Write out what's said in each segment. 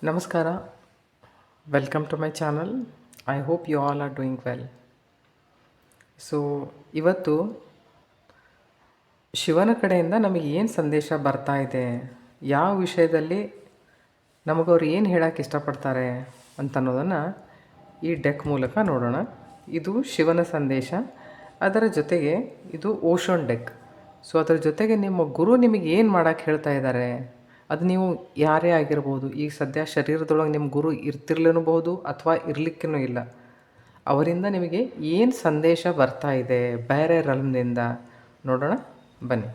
ನಮಸ್ಕಾರ. Welcome to my channel. I hope you all are doing well. So ಇವತ್ತು ಶಿವನ ಕಡೆಯಿಂದ ನಮಗೆ ಏನು ಸಂದೇಶ ಬರ್ತಾ ಇದೆ, ಯಾವ ವಿಷಯದಲ್ಲಿ ನಮಗವ್ರು ಏನು ಹೇಳೋಕ್ಕೆ ಇಷ್ಟಪಡ್ತಾರೆ ಅಂತ ಅನ್ನೋದನ್ನು ಈ ಡೆಕ್ ಮೂಲಕ ನೋಡೋಣ. ಇದು ಶಿವನ ಸಂದೇಶ, ಅದರ ಜೊತೆಗೆ ಇದು ಓಶೋನ್ ಡೆಕ್. ಸೊ ಅದರ ಜೊತೆಗೆ ನಿಮ್ಮ ಗುರು ನಿಮಗೆ ಏನು ಮಾಡೋಕ್ಕೆ ಹೇಳ್ತಾ ಇದ್ದಾರೆ, ಅದು ನೀವು ಯಾರೇ ಆಗಿರ್ಬೋದು. ಈಗ ಸದ್ಯ ಶರೀರದೊಳಗೆ ನಿಮ್ಮ ಗುರು ಇರ್ತಿರ್ಲೇನಬಹುದು ಅಥವಾ ಇರಲಿಕ್ಕೂ ಇಲ್ಲ. ಅವರಿಂದ ನಿಮಗೆ ಏನು ಸಂದೇಶ ಬರ್ತಾ ಇದೆ ಬೇರೆ ರಲ್ಮ್ನಿಂದ ನೋಡೋಣ ಬನ್ನಿ.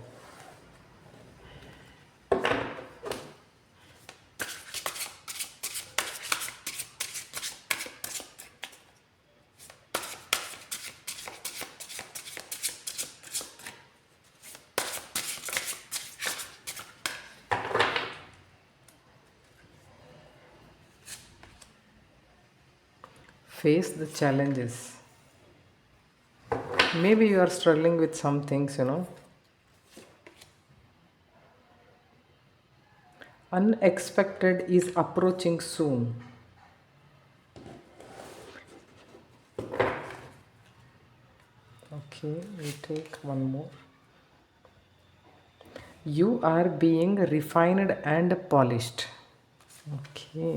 Face the challenges. Maybe you are struggling with some things, Unexpected is approaching soon. Okay, we take one more. You are being refined and polished. Okay.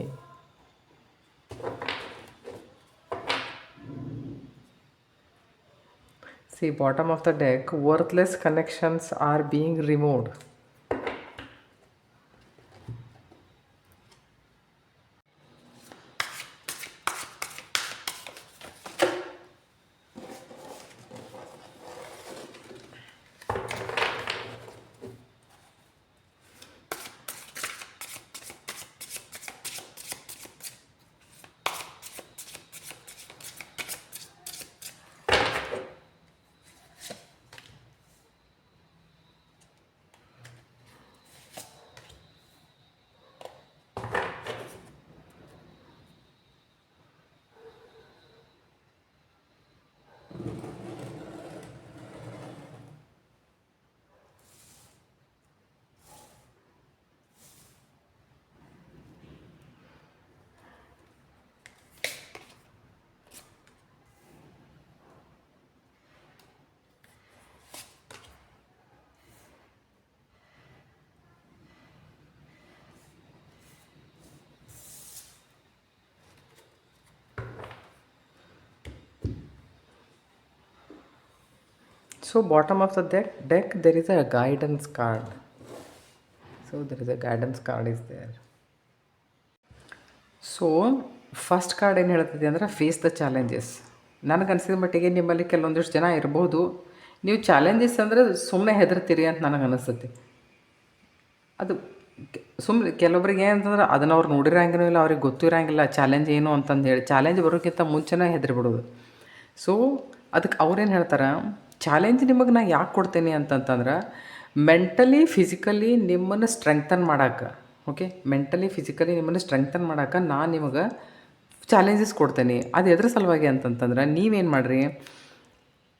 See, bottom of the deck, worthless connections are being removed. So bottom of the deck there is a guidance card. So there is a guidance card is there. So first card ಏನು ಹೇಳ್ತಿದೆ ಅಂದರೆ face the challenges. ನನಗನ್ಸಿದ ಮಟ್ಟಿಗೆ ನಿಮ್ಮಲ್ಲಿ ಕೆಲವೊಂದಿಷ್ಟು ಜನ ಇರ್ಬೋದು, ನೀವು challenges ಅಂದರೆ ಸುಮ್ಮನೆ ಹೆದರ್ತೀರಿ ಅಂತ ನನಗೆ ಅನಿಸುತ್ತೆ. ಅದು ಸುಮ್ಮನೆ ಕೆಲವೊಬ್ರಿಗೆ ಏನಂತಂದ್ರೆ ಅದನ್ನು ಅವ್ರು ನೋಡಿರಂಗೂ ಇಲ್ಲ, ಅವ್ರಿಗೆ ಗೊತ್ತಿರೋಂಗಿಲ್ಲ ಚಾಲೆಂಜ್ ಏನು ಅಂತಂದು ಹೇಳಿ. ಚಾಲೆಂಜ್ ಬರೋಕ್ಕಿಂತ ಮುಂಚೆನೇ ಹೆದರಿಬಿಡೋದು. ಸೊ ಅದಕ್ಕೆ ಅವ್ರೇನು ಹೇಳ್ತಾರೆ, ಚಾಲೆಂಜ್ ನಿಮಗೆ ನಾ ಯಾಕೆ ಕೊಡ್ತೇನೆ ಅಂತಂತಂದ್ರೆ ಮೆಂಟಲಿ ಫಿಸಿಕಲಿ ನಿಮ್ಮನ್ನು ಸ್ಟ್ರೆಂಗ್ತನ್ ಮಾಡೋಕೆ, ಓಕೆ, ಮೆಂಟಲಿ ಫಿಸಿಕಲಿ ನಿಮ್ಮನ್ನು ಸ್ಟ್ರೆಂಗ್ತನ್ ಮಾಡೋಕೆ ನಾನು ನಿಮಗೆ ಚಾಲೆಂಜಸ್ ಕೊಡ್ತೇನೆ. ಅದು ಎದ್ರ ಸಲುವಾಗಿ ಅಂತಂತಂದ್ರೆ ನೀವೇನು ಮಾಡಿರಿ,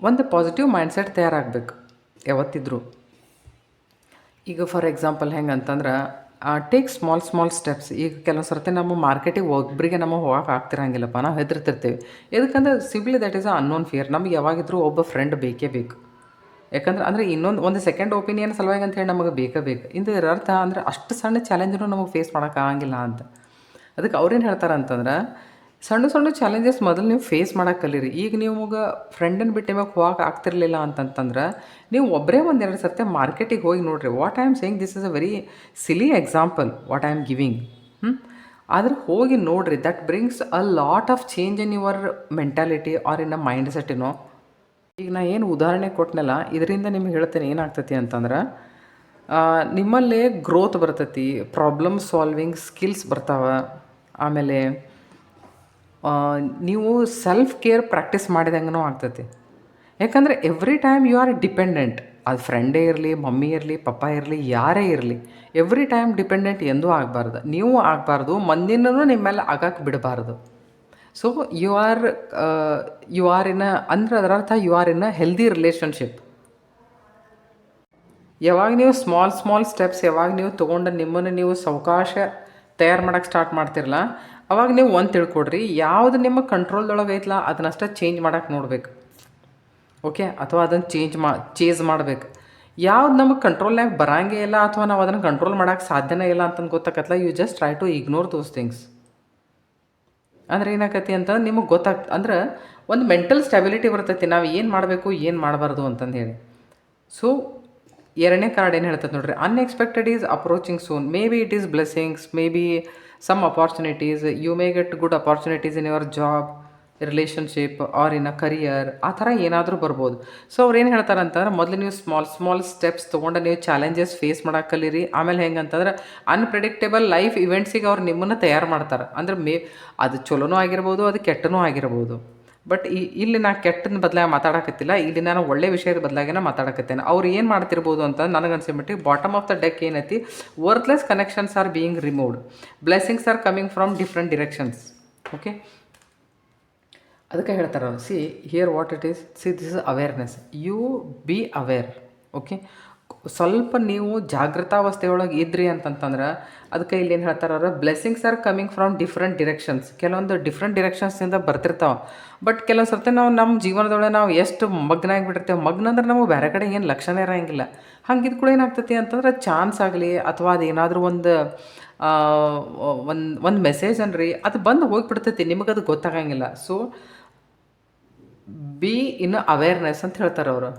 ಒಂದು ಪಾಸಿಟಿವ್ ಮೈಂಡ್ಸೆಟ್ ತಯಾರಾಗಬೇಕು ಯಾವತ್ತಿದ್ರೂ. ಈಗ ಫಾರ್ ಎಕ್ಸಾಂಪಲ್ ಹೆಂಗೆ ಅಂತಂದ್ರೆ ಟೇಕ್ ಸ್ಮಾಲ್ ಸ್ಟೆಪ್ಸ್. ಈಗ ಕೆಲವೊಂದು ಸರ್ತಿ ನಮ್ಮ ಮಾರ್ಕೆಟಿಗೆ ಒಬ್ಬರಿಗೆ ನಮಗೆ ಹೋಗಕ್ಕೆ ಆಗ್ತಿರಂಗಿಲ್ಲಪ್ಪ, ನಾವು ಹೆದರ್ತಿರ್ತೀವಿ. ಎದಕ್ಕಂದ್ರೆ simply that is a unknown fear. ನಮಗೆ ಯಾವಾಗಿದ್ರೂ ಒಬ್ಬ ಫ್ರೆಂಡ್ ಬೇಕೇ ಬೇಕು. ಯಾಕಂದ್ರೆ ಅಂದರೆ ಒಂದು ಸೆಕೆಂಡ್ ಒಪಿನಿಯನ್ ಸಲುವಾಗಿ ಅಂತ ಹೇಳಿ ನಮಗೆ ಬೇಕೇ ಬೇಕು. ಇದರ ಅರ್ಥ ಅಂದರೆ ಅಷ್ಟು ಸಣ್ಣ ಚಾಲೆಂಜನ್ನು ನಮಗೆ ಫೇಸ್ ಮಾಡೋಕ್ಕಾಗಂಗಿಲ್ಲ ಅಂತ. ಅದಕ್ಕೆ ಅವ್ರೇನು ಹೇಳ್ತಾರೆ ಅಂತಂದ್ರೆ ಸಣ್ಣ ಚಾಲೆಂಜಸ್ ಮೊದಲು ನೀವು ಫೇಸ್ ಮಾಡೋಕೆ ಕಲೀರಿ. ಈಗ ನಿಮಗೆ ಫ್ರೆಂಡನ್ನು ಬಿಟ್ಟು ನಿಮಗೆ ಹೋಗಕ್ಕೆ ಆಗ್ತಿರ್ಲಿಲ್ಲ ಅಂತಂತಂದ್ರೆ ನೀವು ಒಬ್ಬರೇ ಒಂದೆರಡು ಸರ್ತಿ ಮಾರ್ಕೆಟಿಗೆ ಹೋಗಿ ನೋಡಿರಿ. What I am saying this is a very silly example what I am giving. ಆದ್ರೆ ಹೋಗಿ ನೋಡಿರಿ, that brings a lot of change in your mentality or in a mindset. ಈಗ ನಾ ಏನು ಉದಾಹರಣೆ ಕೊಟ್ಟನಲ್ಲ, ಇದರಿಂದ ನಿಮ್ಗೆ ಹೇಳ್ತೇನೆ ಏನಾಗ್ತೈತಿ ಅಂತಂದ್ರೆ ನಿಮ್ಮಲ್ಲೇ ಗ್ರೋತ್ ಬರ್ತೈತಿ, ಪ್ರಾಬ್ಲಮ್ ಸಾಲ್ವಿಂಗ್ ಸ್ಕಿಲ್ಸ್ ಬರ್ತಾವೆ. ಆಮೇಲೆ ನೀವು ಸೆಲ್ಫ್ ಕೇರ್ ಪ್ರಾಕ್ಟೀಸ್ ಮಾಡಿದಂಗೂ ಆಗ್ತೈತಿ. ಯಾಕಂದರೆ every time you are dependent. ಅದು ಫ್ರೆಂಡೇ ಇರಲಿ, ಮಮ್ಮಿ ಇರಲಿ, ಪಪ್ಪ ಇರಲಿ, ಯಾರೇ ಇರಲಿ, ಎವ್ರಿ ಟೈಮ್ ಡಿಪೆಂಡೆಂಟ್ ಎಂದೂ ಆಗಬಾರ್ದು. ನೀವು ಆಗಬಾರ್ದು, ಮಂದಿನೂ ನಿಮ್ಮ ಮೇಲೆ ಆಗಕ್ಕೆ ಬಿಡಬಾರ್ದು. ಸೊ ಯು ಆರ್ ಇನ್ ಅಂದ್ರೆ ಅದರ ಅರ್ಥ you are in a healthy relationship. ಯಾವಾಗ ನೀವು ಸ್ಮಾಲ್ ಸ್ಟೆಪ್ಸ್ ಯಾವಾಗ ನೀವು ತೊಗೊಂಡು ನಿಮ್ಮನ್ನು ನೀವು ಸಾವಕಾಶ ತಯಾರು ಮಾಡೋಕ್ಕೆ ಸ್ಟಾರ್ಟ್ ಮಾಡ್ತಿರಲ್ಲ, ಅವಾಗ ನೀವು ಒಂದು ತಿಳ್ಕೊಡ್ರಿ, ಯಾವುದು ನಿಮ್ಮ ಕಂಟ್ರೋಲ್ದೊಳಗೆ ಐತಲ್ಲ ಅದನ್ನಷ್ಟೇ ಚೇಂಜ್ ಮಾಡೋಕ್ಕೆ ನೋಡ್ಬೇಕು. ಓಕೆ, ಅಥವಾ ಅದನ್ನು ಚೇಂಜ್ ಮಾಡ್ಬೇಕು. ಯಾವ್ದು ನಮಗೆ ಕಂಟ್ರೋಲ್ನಾಗ ಬರಂಗೇ ಇಲ್ಲ ಅಥವಾ ನಾವು ಅದನ್ನು ಕಂಟ್ರೋಲ್ ಮಾಡೋಕ್ಕೆ ಸಾಧ್ಯನೇ ಇಲ್ಲ ಅಂತಂದು ಗೊತ್ತಾಗತ್ತಲ್ಲ, you just try to ignore those things. ಅಂದ್ರೆ ಏನಾಕತಿ ಅಂತಂದ್ರೆ ನಿಮಗೆ ಅಂದ್ರೆ ಒಂದು ಮೆಂಟಲ್ ಸ್ಟೆಬಿಲಿಟಿ ಬರ್ತೈತಿ, ನಾವು ಏನು ಮಾಡಬೇಕು ಏನು ಮಾಡಬಾರ್ದು ಅಂತಂದು ಹೇಳಿ. ಸೊ ಎರಡನೇ ಕಾರ್ಡ್ ಏನು ಹೇಳ್ತದೆ ನೋಡ್ರಿ, unexpected is approaching soon. May be it is blessings, may be some opportunities, you may get good opportunities in your job, relationship or in a career, ಆ ಥರ ಏನಾದರೂ ಬರ್ಬೋದು. ಸೊ ಅವ್ರು ಏನು ಹೇಳ್ತಾರೆ ಅಂತಂದ್ರೆ, ಮೊದಲು ನೀವು ಸ್ಮಾಲ್ ಸ್ಟೆಪ್ಸ್ ತೊಗೊಂಡು ನೀವು ಚಾಲೆಂಜಸ್ ಫೇಸ್ ಮಾಡೋಕೆ ಕಲೀರಿ. ಆಮೇಲೆ ಹೆಂಗೆ ಅಂತಂದ್ರೆ ಅನ್ಪ್ರೆಡಿಕ್ಟೇಬಲ್ ಲೈಫ್ ಇವೆಂಟ್ಸಿಗೆ ಅವ್ರು ನಿಮ್ಮನ್ನು ತಯಾರು ಮಾಡ್ತಾರೆ. ಅಂದ್ರೆ ಅದು ಚಲೋನೂ ಆಗಿರ್ಬೋದು, ಅದು ಕೆಟ್ಟನೂ ಆಗಿರ್ಬೋದು. ಬಟ್ ಇಲ್ಲಿ ನಾ ಕೆಟ್ಟದ ಬದಲಾಗಿ ಮಾತಾಡಕತ್ತಿಲ್ಲ, ಇಲ್ಲಿ ನಾನು ಒಳ್ಳೆ ವಿಷಯದ ಬದಲಾಗಿನ ಮಾತಾಡಕತ್ತೇನೆ. ಅವ್ರು ಏನು ಮಾಡ್ತಿರ್ಬೋದು ಅಂತ ನನಗನ್ಸಿಬಿಟ್ಟು, ಬಾಟಮ್ ಆಫ್ ದ ಡೆಕ್ ಏನೈತಿ, worthless connections are being removed, blessings are coming from different directions. Okay, ಅದಕ್ಕೆ ಹೇಳ್ತಾರೆ ಅವ್ರು, see here what it is, see this is awareness, you be aware. Okay, ಸ್ವಲ್ಪ ನೀವು ಜಾಗೃತಾವಸ್ಥೆಯೊಳಗೆ ಇದ್ರಿ ಅಂತಂತಂದ್ರೆ, ಅದಕ್ಕೆ ಇಲ್ಲಿ ಏನು ಹೇಳ್ತಾರೆ ಅವರು, blessings are coming from different directions. ಕೆಲವೊಂದು ಡಿಫ್ರೆಂಟ್ ಡಿರೆಕ್ಷನ್ಸಿಂದ ಬರ್ತಿರ್ತಾವೆ. ಬಟ್ ಕೆಲವೊಂದು ಸರ್ತಿ ನಾವು ನಮ್ಮ ಜೀವನದೊಳಗೆ ನಾವು ಎಷ್ಟು ಮಗ್ನ ಆಗಿಬಿಟ್ಟಿರ್ತೇವೆ, ಮಗ್ನ ಅಂದ್ರೆ ನಮಗೆ ಬೇರೆ ಕಡೆ ಏನು ಲಕ್ಷಣ ಇರೋಂಗಿಲ್ಲ. ಹಂಗಿದ್ ಕೂಡ ಏನಾಗ್ತೈತಿ ಅಂತಂದ್ರೆ, ಚಾನ್ಸ್ ಆಗಲಿ ಅಥವಾ ಅದೇನಾದರೂ ಒಂದು ಮೆಸೇಜ್ ಅನ್ರಿ, ಅದು ಬಂದು ಹೋಗಿಬಿಡ್ತೈತಿ, ನಿಮಗದು ಗೊತ್ತಾಗಂಗಿಲ್ಲ. ಸೊ ಬಿ ಇನ್ ಅವೇರ್ನೆಸ್ ಅಂತ ಹೇಳ್ತಾರೆ ಅವರು.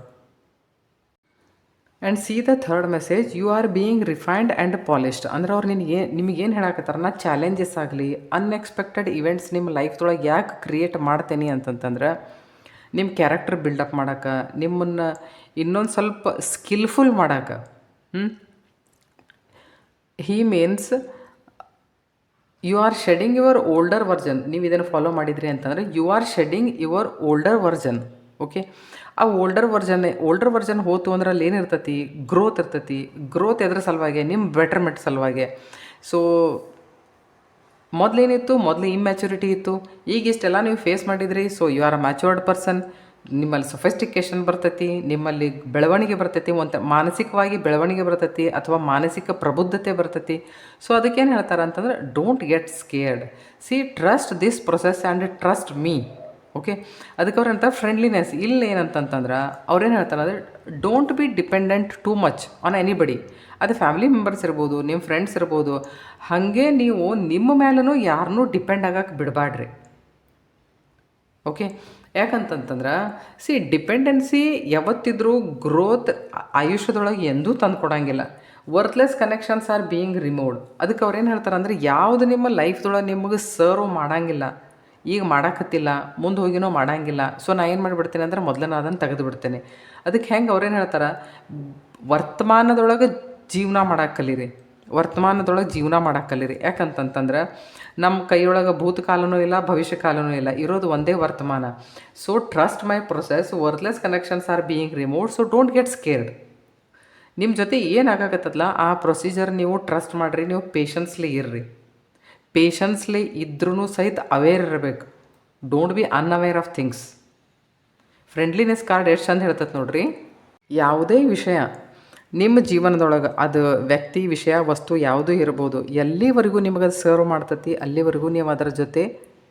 And see the third message, you are being refined and polished. ಅಂದ್ರೆ ಅವ್ರು ನಿಮಗೇನು ಹೇಳಕತ್ತಾರ, ನಾ ಚಾಲೆಂಜಸ್ ಆಗಲಿ ಅನ್ಎಕ್ಸ್ಪೆಕ್ಟೆಡ್ ಇವೆಂಟ್ಸ್ ನಿಮ್ಮ ಲೈಫ್ದೊಳಗೆ ಯಾಕೆ ಕ್ರಿಯೇಟ್ ಮಾಡ್ತೇನೆ ಅಂತಂತಂದ್ರೆ, ನಿಮ್ಮ ಕ್ಯಾರೆಕ್ಟರ್ ಬಿಲ್ಡಪ್ ಮಾಡೋಕೆ, ನಿಮ್ಮನ್ನು ಇನ್ನೊಂದು ಸ್ವಲ್ಪ ಸ್ಕಿಲ್ಫುಲ್ ಮಾಡೋಕೆ. He means you are shedding your older version. ನೀವು ಇದನ್ನು ಫಾಲೋ ಮಾಡಿದ್ರಿ ಅಂತಂದರೆ you are shedding your older version. Okay, ಆ ಓಲ್ಡರ್ ವರ್ಜನ್ ಹೋತು ಅಂದ್ರೆ ಅಲ್ಲಿ ಏನಿರ್ತೈತಿ, ಗ್ರೋತ್ ಇರ್ತೈತಿ. ಗ್ರೋತ್ ಎದ್ರ ಸಲುವಾಗಿ, ನಿಮ್ಮ ಬೆಟರ್ಮೆಂಟ್ ಸಲುವಾಗಿ. ಸೊ ಮೊದಲೇನಿತ್ತು, ಮೊದಲು ಇಮ್ಯಾಚುರಿಟಿ ಇತ್ತು, ಈಗ ಇಷ್ಟೆಲ್ಲ ನೀವು ಫೇಸ್ ಮಾಡಿದ್ರಿ. So you are a matured person. ನಿಮ್ಮಲ್ಲಿ ಸೊಫೆಸ್ಟಿಕೇಷನ್ ಬರ್ತೈತಿ, ನಿಮ್ಮಲ್ಲಿ ಬೆಳವಣಿಗೆ ಬರ್ತೈತಿ, ಒಂದು ಮಾನಸಿಕವಾಗಿ ಬೆಳವಣಿಗೆ ಬರ್ತೈತಿ ಅಥವಾ ಮಾನಸಿಕ ಪ್ರಬುದ್ಧತೆ ಬರ್ತೈತಿ. ಸೊ ಅದಕ್ಕೇನು ಹೇಳ್ತಾರೆ ಅಂತಂದ್ರೆ, don't get scared, C trust this process and trust me. Okay, ಅದಕ್ಕೆ ಅವ್ರು ಹೇಳ್ತಾರೆ ಫ್ರೆಂಡ್ಲಿನೆಸ್. ಇಲ್ಲಿ ಏನಂತಂತಂದ್ರೆ ಅವ್ರೇನು ಹೇಳ್ತಾರೆ ಅಂದರೆ, don't be dependent too much on anybody. ಅದು ಫ್ಯಾಮಿಲಿ ಮೆಂಬರ್ಸ್ ಇರ್ಬೋದು, ನಿಮ್ಮ ಫ್ರೆಂಡ್ಸ್ ಇರ್ಬೋದು. ಹಾಗೆ ನೀವು ನಿಮ್ಮ ಮೇಲೂ ಯಾರನ್ನೂ ಡಿಪೆಂಡ್ ಆಗಕ್ಕೆ ಬಿಡಬಾಡ್ರಿ. ಓಕೆ, ಯಾಕಂತಂತಂದ್ರೆ ಸಿ ಡಿಪೆಂಡೆನ್ಸಿ ಯಾವತ್ತಿದ್ರೂ ಗ್ರೋತ್ ಆಯುಷ್ಯದೊಳಗೆ ಎಂದೂ ತಂದು ಕೊಡೋಂಗಿಲ್ಲ. Worthless connections are being removed. ಅದಕ್ಕೆ ಅವ್ರೇನು ಹೇಳ್ತಾರೆ ಅಂದರೆ, ಯಾವುದು ನಿಮ್ಮ ಲೈಫ್ದೊಳಗೆ ನಿಮಗೆ ಸರ್ವ್ ಮಾಡೋಂಗಿಲ್ಲ, ಈಗ ಮಾಡಾಕತ್ತಿಲ್ಲ, ಮುಂದೆ ಹೋಗಿನೋ ಮಾಡೋಂಗಿಲ್ಲ. ಸೊ ನಾ ಏನು ಮಾಡಿಬಿಡ್ತೇನೆ ಅಂದರೆ, ಮೊದಲೇ ನಾನು ಅದನ್ನು ತೆಗೆದು ಬಿಡ್ತೇನೆ. ಅದಕ್ಕೆ ಹೆಂಗೆ ಅವ್ರೇನು ಹೇಳ್ತಾರೆ, ವರ್ತಮಾನದೊಳಗೆ ಜೀವನ ಮಾಡಕ್ಕೆ ಕಲೀರಿ. ವರ್ತಮಾನದೊಳಗೆ ಜೀವನ ಮಾಡಕ್ಕೆ ಕಲೀರಿ. ಯಾಕಂತಂತಂದ್ರೆ ನಮ್ಮ ಕೈಯೊಳಗೆ ಭೂತಕಾಲನೂ ಇಲ್ಲ, ಭವಿಷ್ಯ ಕಾಲನೂ ಇಲ್ಲ, ಇರೋದು ಒಂದೇ ವರ್ತಮಾನ. So trust my process, worthless connections are being removed, so don't get scared. ನಿಮ್ಮ ಜೊತೆ ಏನಾಗತ್ತಲ್ಲ ಆ ಪ್ರೊಸೀಜರ್ ನೀವು ಟ್ರಸ್ಟ್ ಮಾಡಿರಿ. ನೀವು ಪೇಷನ್ಸ್ಲಿ ಇರ್ರಿ. ಪೇಷನ್ಸ್ಲಿ ಇದ್ರೂ ಸಹಿತ ಅವೇರ್ ಇರಬೇಕು. Don't be unaware of things. Friendliness card ಎಷ್ಟು ಚಂದ ಹೇಳ್ತದೆ ನೋಡ್ರಿ. ಯಾವುದೇ ವಿಷಯ ನಿಮ್ಮ ಜೀವನದೊಳಗೆ, ಅದು ವ್ಯಕ್ತಿ, ವಿಷಯ, ವಸ್ತು ಯಾವುದೂ ಇರ್ಬೋದು, ಎಲ್ಲಿವರೆಗೂ ನಿಮಗೆ ಸರ್ವ್ ಮಾಡ್ತತಿ ಅಲ್ಲಿವರೆಗೂ ನೀವು ಅದರ ಜೊತೆ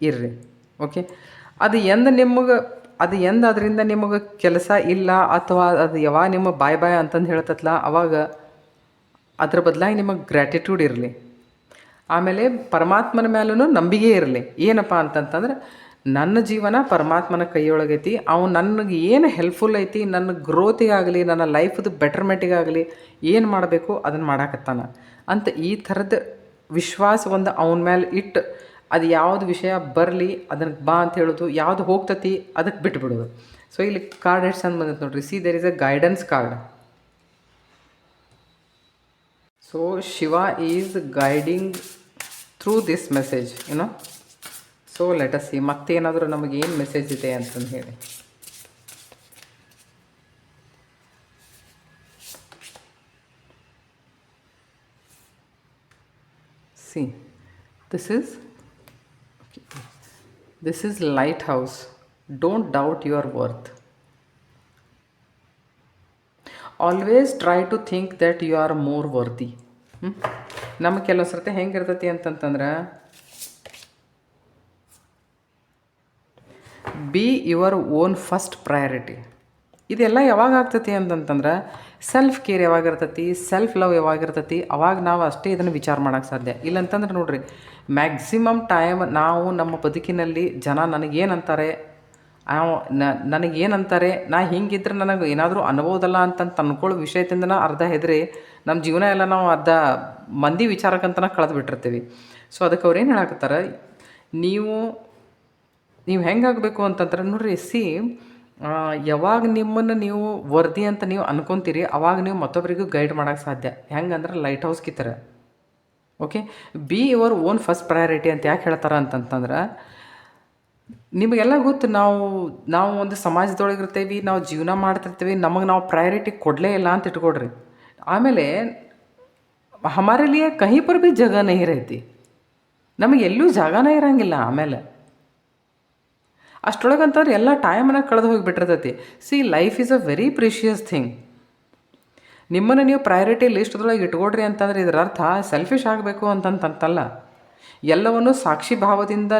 ಇರ್ರಿ. ಓಕೆ, ಅದು ಎಂದು ಅದರಿಂದ ನಿಮಗೆ ಕೆಲಸ ಇಲ್ಲ ಅಥವಾ ಅದು ಯಾವಾಗ ನಿಮ್ಮ ಬಾಯ್ ಅಂತಂದು ಹೇಳ್ತತ್ಲ, ಅವಾಗ ಅದ್ರ ಬದಲಾಗಿ ನಿಮಗೆ ಗ್ರ್ಯಾಟಿಟ್ಯೂಡ್ ಇರಲಿ. ಆಮೇಲೆ ಪರಮಾತ್ಮನ ಮೇಲೂ ನಂಬಿಕೆ ಇರಲಿ. ಏನಪ್ಪ ಅಂತಂತಂದ್ರೆ, ನನ್ನ ಜೀವನ ಪರಮಾತ್ಮನ ಕೈಯೊಳಗೈತಿ, ಅವ್ನು ನನಗೆ ಏನು ಹೆಲ್ಪ್ಫುಲ್ ಐತಿ, ನನ್ನ ಗ್ರೋತಿಗಾಗಲಿ, ನನ್ನ ಲೈಫ್ದು ಬೆಟರ್ಮೆಂಟಿಗಾಗಲಿ ಏನು ಮಾಡಬೇಕು ಅದನ್ನು ಮಾಡಾಕತ್ತಾನ ಅಂತ ಈ ಥರದ ವಿಶ್ವಾಸ ಒಂದು ಅವನ ಮೇಲೆ ಇಟ್ಟು, ಅದು ಯಾವುದು ವಿಷಯ ಬರಲಿ ಅದನ್ನು ಬಾ ಅಂತ ಹೇಳೋದು, ಯಾವುದು ಹೋಗ್ತತಿ ಅದಕ್ಕೆ ಬಿಟ್ಬಿಡೋದು. ಸೊ ಇಲ್ಲಿ ಕಾರ್ಡ್ ಎಷ್ಟು ಚಂದ ಬಂದೈತೆ ನೋಡ್ರಿ. See there is a guidance card. So Shiva is guiding through this message, you know. So let us see ಮತ್ತೇನಾದರೂ ನಮಗೇನು ಮೆಸೇಜ್ ಇದೆ ಅಂತಂದು ಹೇಳಿ. See this is lighthouse. Don't doubt your worth. Always try to think that you are more worthy. ನಮಗೆ ಕೆಲವು ಸರ್ತಿ ಹೆಂಗಿರ್ತೈತಿ ಅಂತಂತಂದ್ರೆ, be your own first priority. ಇದೆಲ್ಲ ಯಾವಾಗ ಆಗ್ತೈತಿ ಅಂತಂತಂದ್ರೆ, ಸೆಲ್ಫ್ ಕೇರ್ ಯಾವಾಗಿರ್ತೈತಿ, ಸೆಲ್ಫ್ ಲವ್ ಯಾವಾಗಿರ್ತೈತಿ, ಅವಾಗ ನಾವು ಅಷ್ಟೇ ಇದನ್ನು ವಿಚಾರ ಮಾಡೋಕ್ಕೆ ಸಾಧ್ಯ. ಇಲ್ಲಂತಂದ್ರೆ ನೋಡಿರಿ, ಮ್ಯಾಕ್ಸಿಮಮ್ ಟೈಮ್ ನಾವು ನಮ್ಮ ಬದುಕಿನಲ್ಲಿ ಜನ ನನಗೇನಂತಾರೆ, ನನಗೇನಂತಾರೆ, ನಾ ಹಿಂಗಿದ್ರೆ ನನಗೆ ಏನಾದರೂ ಅನ್ಬೋದಲ್ಲ ಅಂತಂತ ಅಂದ್ಕೊಳ್ಳೋ ವಿಷಯದಿಂದ ಅರ್ಧ ಹೆದರಿ ನಮ್ಮ ಜೀವನ ಎಲ್ಲ ನಾವು ಅರ್ಧ ಮಂದಿ ವಿಚಾರಕ್ಕಂತನ ಕಳೆದು ಬಿಟ್ಟಿರ್ತೀವಿ. ಸೊ ಅದಕ್ಕೆ ಅವ್ರು ಏನು ಹೇಳಕತ್ತಾರೆ, ನೀವು ಹೆಂಗಾಗಬೇಕು ಅಂತಂದ್ರೆ ನೋಡ್ರಿ, ಯಾವಾಗ ನಿಮ್ಮನ್ನು ನೀವು ವರ್ದಿ ಅಂತ ನೀವು ಅನ್ಕೊತೀರಿ, ಅವಾಗ ನೀವು ಮತ್ತೊಬ್ಬರಿಗೂ ಗೈಡ್ ಮಾಡೋಕ್ಕೆ ಸಾಧ್ಯ. ಹೆಂಗಂದ್ರೆ ಲೈಟ್ ಹೌಸ್ಗೆ ಥರ. Okay, be your own first priority ಅಂತ ಯಾಕೆ ಹೇಳ್ತಾರೆ ಅಂತಂತಂದ್ರೆ, ನಿಮಗೆಲ್ಲ ಗೊತ್ತು, ನಾವು ಒಂದು ಸಮಾಜದೊಳಗಿರ್ತೇವೆ, ನಾವು ಜೀವನ ಮಾಡ್ತಿರ್ತೀವಿ, ನಮಗೆ ನಾವು ಪ್ರಯಾರಿಟಿ ಕೊಡಲೇ ಇಲ್ಲ ಅಂತ ಇಟ್ಕೊಡ್ರಿ. ಆಮೇಲೆ ಹಮಾರೆ ಲಿಯೇ ಕहीं पर भी ಜಗಹ नहीं रहती, ನಮಗೆ ಎಲ್ಲೂ ಜಾಗನೇ ಇರೋಂಗಿಲ್ಲ. ಆಮೇಲೆ ಅಷ್ಟರೊಳಗಂತಂದ್ರೆ ಎಲ್ಲ ಟೈಮನ್ನ ಕಳೆದು ಹೋಗಿಬಿಟ್ಟಿರ್ತೈತಿ. Life is a very precious thing. ನಿಮ್ಮನ್ನು ನೀವು ಪ್ರಯಾರಿಟಿ ಲಿಸ್ಟ್ದೊಳಗೆ ಇಟ್ಕೊಡ್ರಿ ಅಂತಂದ್ರೆ ಇದರ ಅರ್ಥ ಸೆಲ್ಫಿಶ್ ಆಗಬೇಕು ಅಂತಂತಲ್ಲ. ಎಲ್ಲವನ್ನು ಸಾಕ್ಷಿ ಭಾವದಿಂದ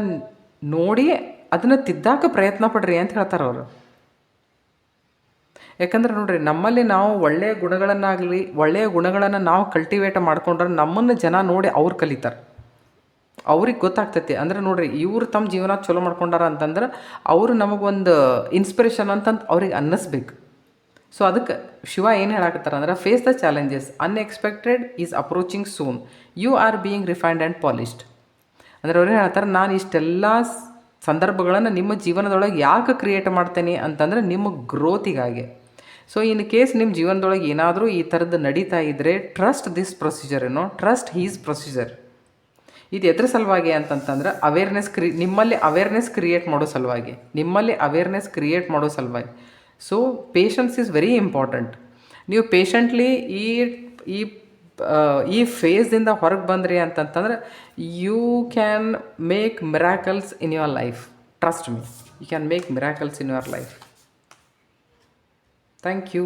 ನೋಡಿ ಅದನ್ನು ತಿದ್ದಾಕ ಪ್ರಯತ್ನ ಪಡ್ರಿ ಅಂತ ಹೇಳ್ತಾರೆ ಅವರು. ಯಾಕಂದ್ರೆ ನೋಡ್ರಿ, ನಮ್ಮಲ್ಲಿ ನಾವು ಒಳ್ಳೆಯ ಗುಣಗಳನ್ನು ನಾವು ಕಲ್ಟಿವೇಟ್ ಮಾಡ್ಕೊಂಡ್ರೆ ನಮ್ಮನ್ನು ಜನ ನೋಡಿ ಅವ್ರು ಕಲಿತಾರೆ, ಅವ್ರಿಗೆ ಗೊತ್ತಾಗ್ತೈತಿ. ಅಂದ್ರೆ ನೋಡ್ರಿ, ಇವ್ರು ತಮ್ಮ ಜೀವನ ಚಲೋ ಮಾಡ್ಕೊಂಡಾರ ಅಂತಂದ್ರೆ ಅವರು ನಮಗೊಂದು ಇನ್ಸ್ಪಿರೇಷನ್ ಅಂತಂದು ಅವ್ರಿಗೆ ಅನ್ನಿಸ್ಬೇಕು. ಸೊ ಅದಕ್ಕೆ ಶಿವ ಏನು ಹೇಳಕತ್ತಾರೆ ಅಂದ್ರೆ, face the challenges, unexpected is approaching soon, you are being refined and polished. ಅಂದರೆ ಅವ್ರು ಏನು ಹೇಳ್ತಾರೆ, ನಾನು ಇಷ್ಟೆಲ್ಲ ಸಂದರ್ಭಗಳನ್ನು ನಿಮ್ಮ ಜೀವನದೊಳಗೆ ಯಾಕೆ ಕ್ರಿಯೇಟ್ ಮಾಡ್ತೇನೆ ಅಂತಂದರೆ ನಿಮ್ಮ ಗ್ರೋತಿಗಾಗಿ. ಸೊ ಇನ್ ಕೇಸ್ ನಿಮ್ಮ ಜೀವನದೊಳಗೆ ಏನಾದರೂ ಈ ಥರದ್ದು ನಡೀತಾ ಇದ್ದರೆ, trust this procedure, trust his procedure. ಇದು ಎದ್ರ ಸಲುವಾಗಿ ಅಂತಂತಂದ್ರೆ ನಿಮ್ಮಲ್ಲಿ ಅವೇರ್ನೆಸ್ ಕ್ರಿಯೇಟ್ ಮಾಡೋ ಸಲುವಾಗಿ. So patience is very important. ನೀವು ಪೇಷಂಟ್ಲಿ ಈ ಫೇಸ್ದಿಂದ ಹೊರಗೆ ಬಂದ್ರಿ ಅಂತಂತಂದ್ರೆ you can make miracles in your life. Trust me, you can make miracles in your life. Thank you.